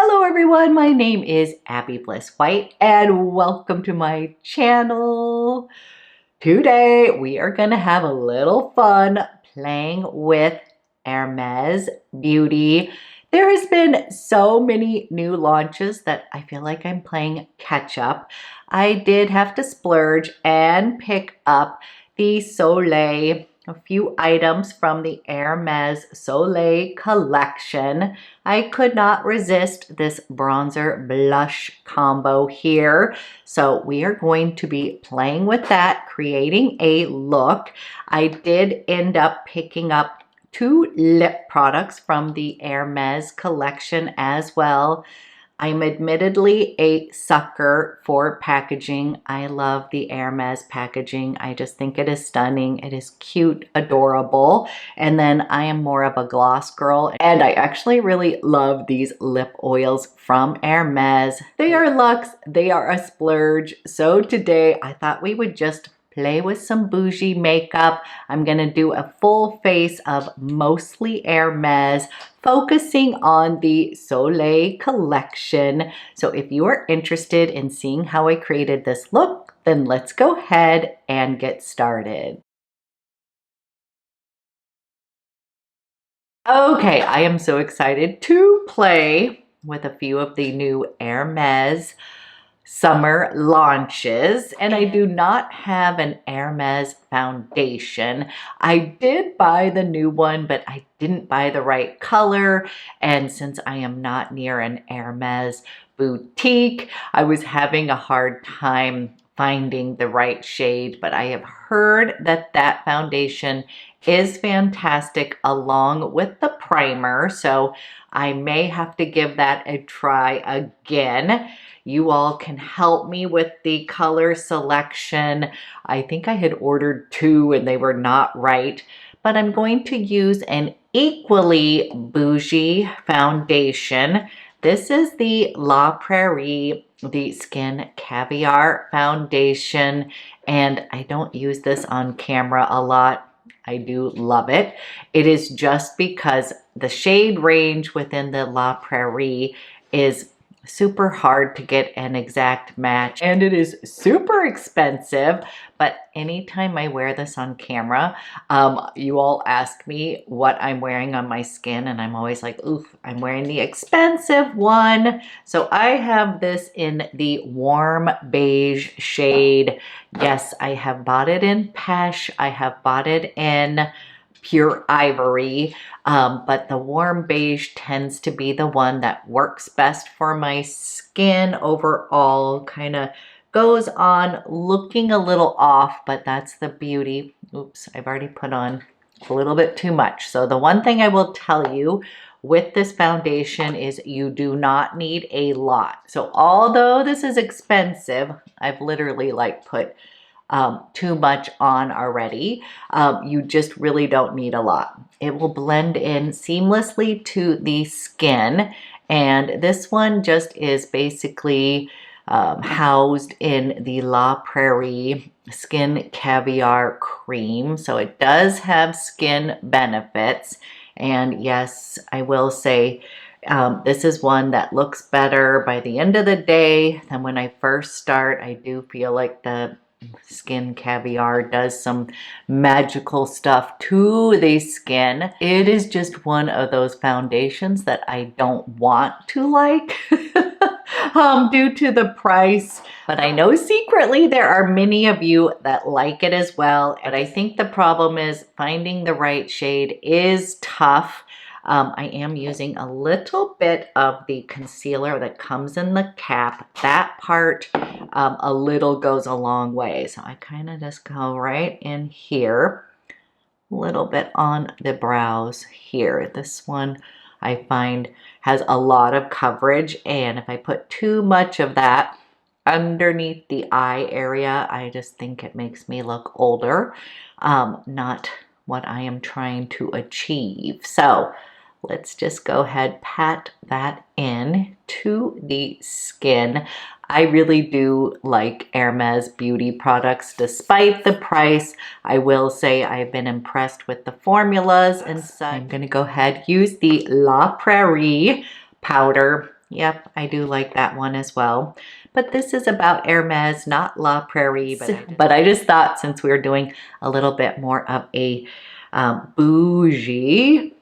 Hello everyone, my name is Abby Bliss White and welcome to my channel. Today we are going to have a little fun playing with Hermes Beauty. There has been so many new launches that I feel like I'm playing catch up. I did have to splurge and pick up the Soleil, a few items from the Hermes Soleil collection. I could not resist this bronzer blush combo here. So we are going to be playing with that, creating a look. I did end up picking up 2 lip products from the Hermes collection as well. I'm admittedly a sucker for packaging. I love the Hermes packaging. I just think it is stunning. It is cute, adorable. And then I am more of a gloss girl. And I actually really love these lip oils from Hermes. They are luxe. They are a splurge. So today I thought we would just play with some bougie makeup. I'm gonna do a full face of mostly Hermes, focusing on the Soleil collection. So if you are interested in seeing how I created this look, then let's go ahead and get started. Okay, I am so excited to play with a few of the new Hermes summer launches, and I do not have an Hermes foundation. I did buy the new one, but I didn't buy the right color, and since I am not near an Hermes boutique, I was having a hard time finding the right shade, but I have heard that that foundation is fantastic along with the primer, so I may have to give that a try again. You all can help me with the color selection. I think I had ordered 2 and they were not right, but I'm going to use an equally bougie foundation. This is the La Prairie, the Skin Caviar foundation, and I don't use this on camera a lot. I do love it. It is just because the shade range within the La Prairie is super hard to get an exact match, and it is super expensive. But anytime I wear this on camera, you all ask me what I'm wearing on my skin, and I'm always like, ooh, I'm wearing the expensive one. So I have this in the warm beige shade. Yes, I have bought it in Pesh. I have bought it in pure ivory, but the warm beige tends to be the one that works best for my skin overall. Kind of goes on looking a little off, but that's the beauty. Oops, I've already put on a little bit too much. So the one thing I will tell you with this foundation is you do not need a lot. So although this is expensive, I've literally like put too much on already. You just really don't need a lot. It will blend in seamlessly to the skin, and this one just is basically housed in the La Prairie Skin Caviar Cream. So it does have skin benefits, and yes, I will say this is one that looks better by the end of the day than when I first start. I do feel like the Skin Caviar does some magical stuff to the skin. It is just one of those foundations that I don't want to like due to the price. But I know secretly there are many of you that like it as well. And I think the problem is finding the right shade is tough. I am using a little bit of the concealer that comes in the cap. That part, a little goes a long way. So I kind of just go right in here, a little bit on the brows here. This one I find has a lot of coverage, and if I put too much of that underneath the eye area, I just think it makes me look older, not what I am trying to achieve. So let's just go ahead, pat that in to the skin. I really do like Hermes Beauty products despite the price. I will say I've been impressed with the formulas and such. I'm going to go ahead, use the La Prairie powder. Yep, I do like that one as well. But this is about Hermes, not La Prairie. But I just thought since we were doing a little bit more of a bougie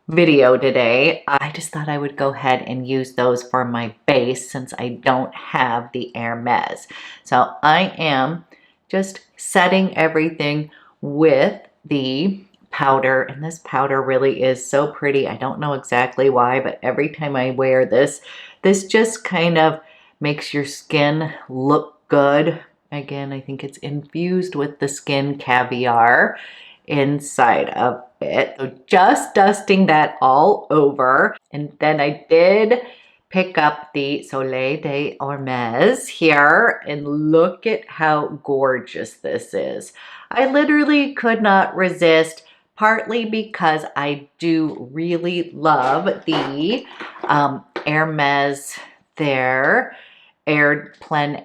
video today, I just thought I would go ahead and use those for my base since I don't have the Hermes. So I am just setting everything with the powder, and this powder really is so pretty. I don't know exactly why, but every time I wear this, this just kind of makes your skin look good. Again, I think it's infused with the skin Caviar inside of it. So just dusting that all over. And then I did pick up the Soleil de Hermes here, and look at how gorgeous this is. I literally could not resist, partly because I do really love the Hermes there, Plein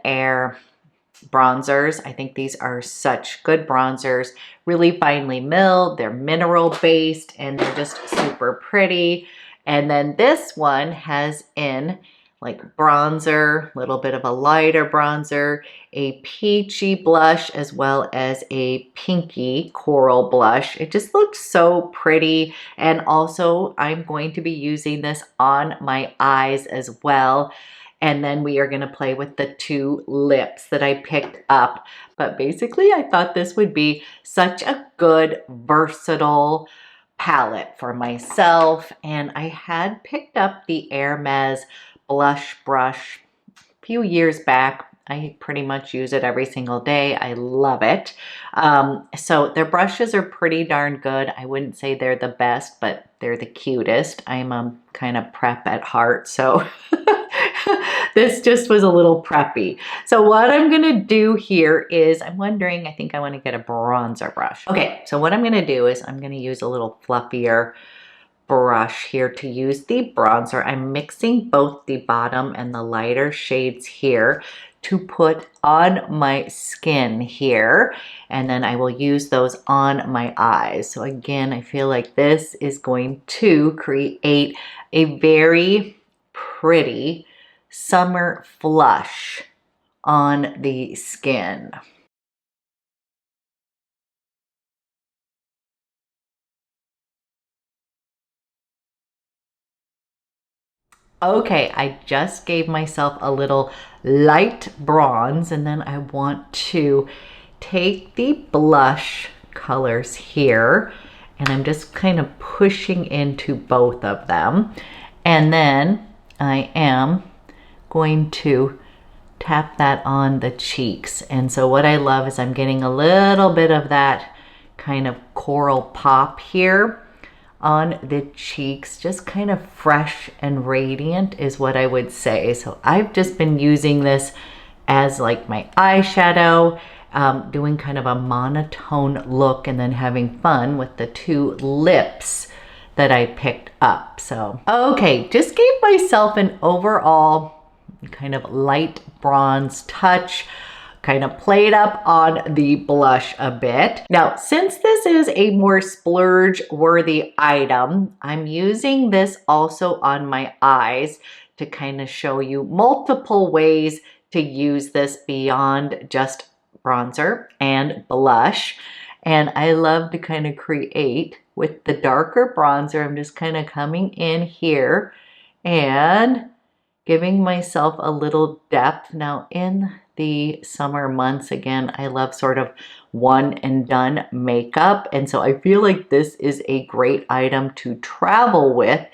bronzers. I think these are such good bronzers, really finely milled, they're mineral based, and they're just super pretty. And then this one has in like bronzer, a little bit of a lighter bronzer, a peachy blush, as well as a pinky coral blush. It just looks so pretty. And also I'm going to be using this on my eyes as well. And then we are going to play with the two lips that I picked up. But basically, I thought this would be such a good, versatile palette for myself. And I had picked up the Hermes blush brush a few years back. I pretty much use it every single day. I love it. So their brushes are pretty darn good. I wouldn't say they're the best, but they're the cutest. I'm kind of prep at heart, so this just was a little preppy. So what I'm gonna do here is, I'm wondering, I think I wanna get a bronzer brush. Okay, so what I'm gonna do is I'm gonna use a little fluffier brush here to use the bronzer. I'm mixing both the bottom and the lighter shades here to put on my skin here, and then I will use those on my eyes. So again, I feel like this is going to create a very pretty summer flush on the skin. Okay, I just gave myself a little light bronze, and then I want to take the blush colors here, and I'm just kind of pushing into both of them. And then I am going to tap that on the cheeks. And so what I love is I'm getting a little bit of that kind of coral pop here on the cheeks, just kind of fresh and radiant is what I would say. So I've just been using this as like my eyeshadow, doing kind of a monotone look, and then having fun with the two lips that I picked up. So, okay, just gave myself an overall kind of light bronze touch, kind of played up on the blush a bit. Now, since this is a more splurge-worthy item, I'm using this also on my eyes to kind of show you multiple ways to use this beyond just bronzer and blush. And I love to kind of create with the darker bronzer. I'm just kind of coming in here and giving myself a little depth. Now in the summer months, again, I love sort of one and done makeup. And so I feel like this is a great item to travel with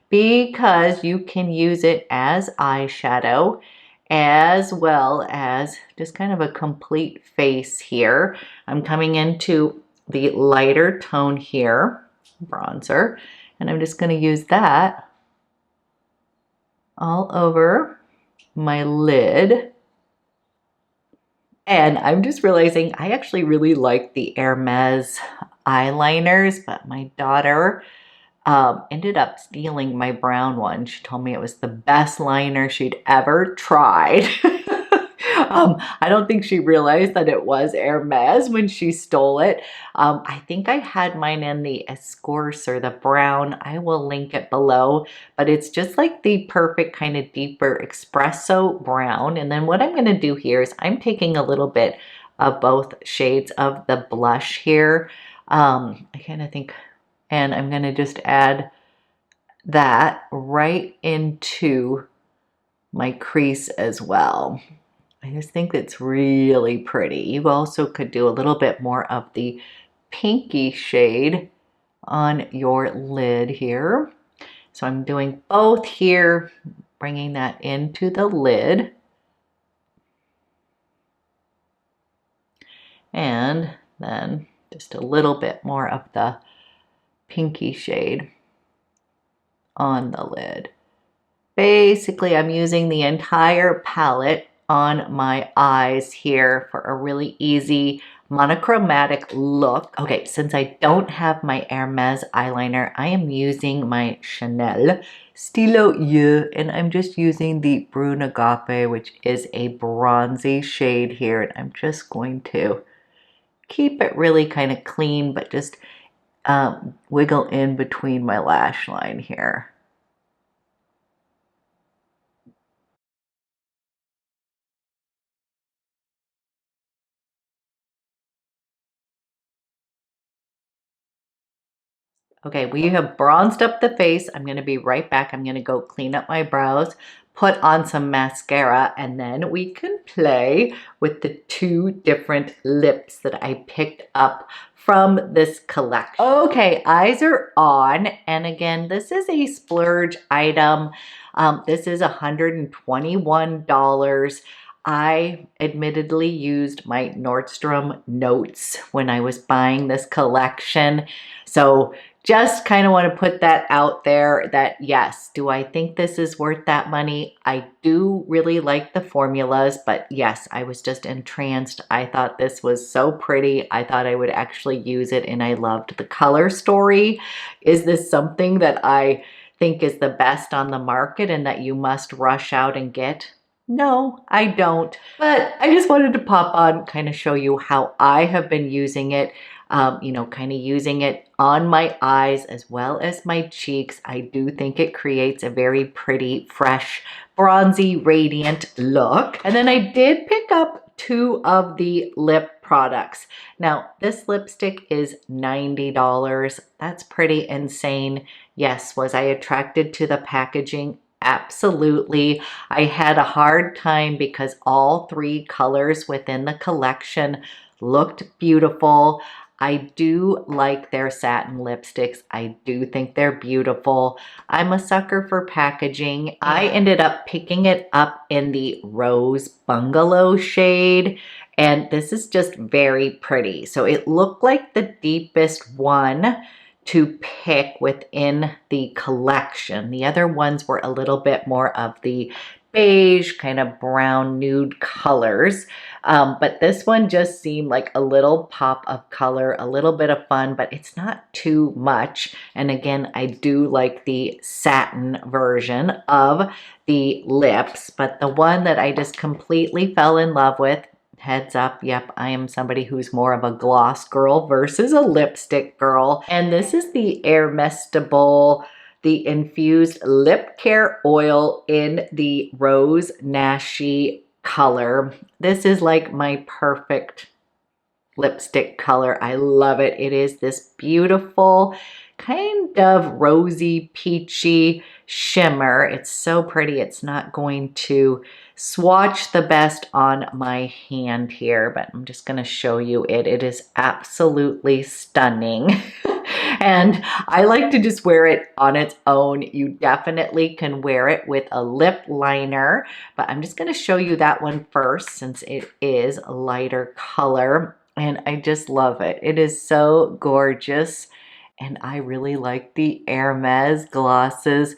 because you can use it as eyeshadow as well as just kind of a complete face here. I'm coming into the lighter tone here, bronzer, and I'm just going to use that all over my lid. And I'm just realizing I actually really like the Hermes eyeliners, but my daughter ended up stealing my brown one. She told me it was the best liner she'd ever tried. I don't think she realized that it was Hermes when she stole it. I think I had mine in the Escorce or the Brown. I will link it below, but it's just like the perfect kind of deeper espresso brown. And then what I'm going to do here is I'm taking a little bit of both shades of the blush here. I kind of think, and I'm going to just add that right into my crease as well. I just think it's really pretty. You also could do a little bit more of the pinky shade on your lid here. So I'm doing both here, bringing that into the lid. And then just a little bit more of the pinky shade on the lid. Basically, I'm using the entire palette on my eyes here for a really easy monochromatic look. Okay, since I don't have my Hermes eyeliner, I am using my Chanel Stylo Yeux, and I'm just using the Brun Agape, which is a bronzy shade here, and I'm just going to keep it really kind of clean, but just wiggle in between my lash line here. Okay, we have bronzed up the face. I'm going to be right back. I'm going to go clean up my brows, put on some mascara, and then we can play with the two different lips that I picked up from this collection. Okay, eyes are on. And again, this is a splurge item. This is $121. I admittedly used my Nordstrom notes when I was buying this collection. So just kind of want to put that out there that yes, do I think this is worth that money? I do really like the formulas, but yes, I was just entranced. I thought this was so pretty. I thought I would actually use it, and I loved the color story. Is this something that I think is the best on the market and that you must rush out and get? No, I don't. But I just wanted to pop on, kind of show you how I have been using it. You know, kind of using it on my eyes as well as my cheeks. I do think it creates a very pretty, fresh, bronzy, radiant look. And then I did pick up two of the lip products. Now, this lipstick is $90. That's pretty insane. Yes, was I attracted to the packaging? Absolutely. I had a hard time because all three colors within the collection looked beautiful. I do like their satin lipsticks. I do think they're beautiful. I'm a sucker for packaging. I ended up picking it up in the Rose Bungalow shade, and this is just very pretty. So it looked like the deepest one to pick within the collection. The other ones were a little bit more of the beige, kind of brown nude colors. But this one just seemed like a little pop of color, a little bit of fun, but it's not too much. And again, I do like the satin version of the lips, but the one that I just completely fell in love with, heads up, yep, I am somebody who's more of a gloss girl versus a lipstick girl. And this is the Hermèsistible, the Infused Lip Care Oil in the Rose Nashi color. This is like my perfect lipstick color. I love it. It is this beautiful kind of rosy peachy shimmer. It's so pretty. It's not going to swatch the best on my hand here, but I'm just going to show you it. It is absolutely stunning. And I like to just wear it on its own. You definitely can wear it with a lip liner, but I'm just going to show you that one first since it is a lighter color. And I just love it. It is so gorgeous. And I really like the Hermes glosses.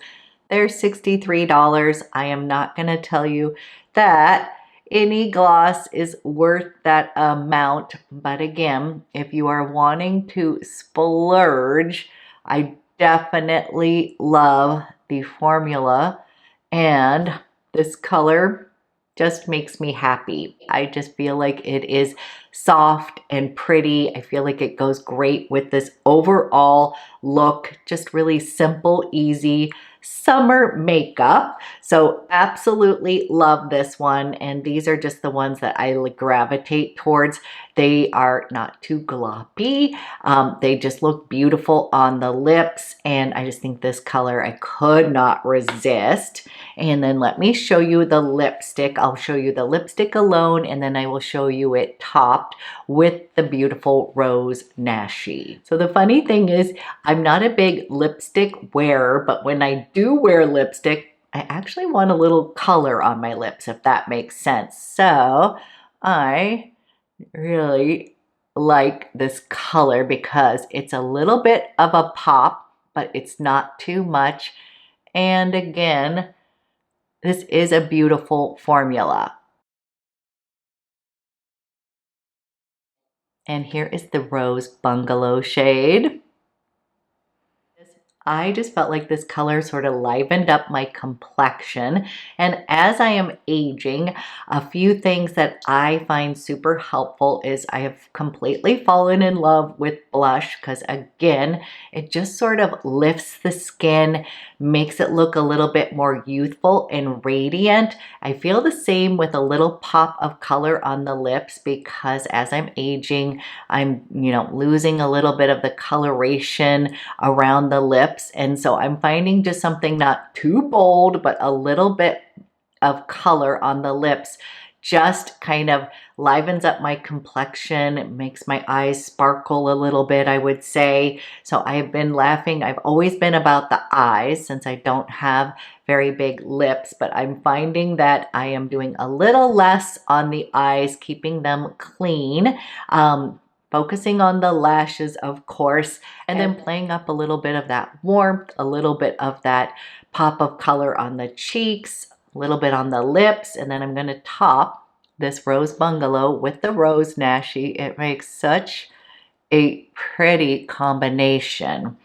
They're $63. I am not going to tell you that any gloss is worth that amount. But again, if you are wanting to splurge, I definitely love the formula. And this color just makes me happy. I just feel like it is soft and pretty. I feel like it goes great with this overall look. Just really simple, easy summer makeup. So absolutely love this one. And these are just the ones that I gravitate towards. They are not too gloppy. They just look beautiful on the lips. And I just think this color I could not resist. And then let me show you the lipstick. I'll show you the lipstick alone, and then I will show you it topped with the beautiful Rose Nashi. So the funny thing is, I'm not a big lipstick wearer, but when I do wear lipstick, I actually want a little color on my lips, if that makes sense. So I really like this color because it's a little bit of a pop, but it's not too much. And again, this is a beautiful formula. And here is the Rose Bungalow shade. I just felt like this color sort of livened up my complexion. And as I am aging, a few things that I find super helpful is I have completely fallen in love with blush because again, it just sort of lifts the skin, makes it look a little bit more youthful and radiant. I feel the same with a little pop of color on the lips because as I'm aging, I'm, losing a little bit of the coloration around the lips. And so I'm finding just something not too bold, but a little bit of color on the lips just kind of livens up my complexion. It makes my eyes sparkle a little bit, I would say. So I've been laughing. I've always been about the eyes since I don't have very big lips, but I'm finding that I am doing a little less on the eyes, keeping them clean. Focusing on the lashes, of course, and then playing up a little bit of that warmth, a little bit of that pop of color on the cheeks, a little bit on the lips, and then I'm going to top this Rose Bungalow with the Rose Nashi. It makes such a pretty combination.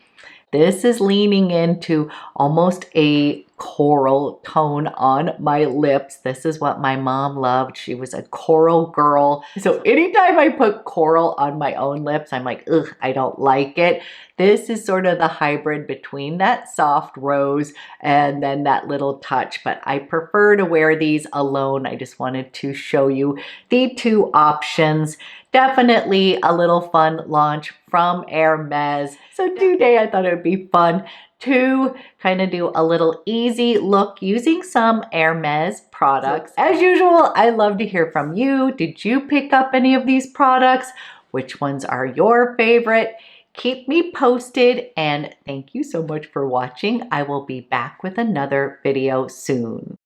This is leaning into almost a coral tone on my lips. This is what my mom loved. She was a coral girl. So anytime I put coral on my own lips, I'm like, ugh, I don't like it. This is sort of the hybrid between that soft rose and then that little touch, but I prefer to wear these alone. I just wanted to show you the two options. Definitely a little fun launch from Hermes. So today I thought it would be fun to kind of do a little easy look using some Hermes products. As usual, I love to hear from you. Did you pick up any of these products? Which ones are your favorite? Keep me posted, and thank you so much for watching. I will be back with another video soon.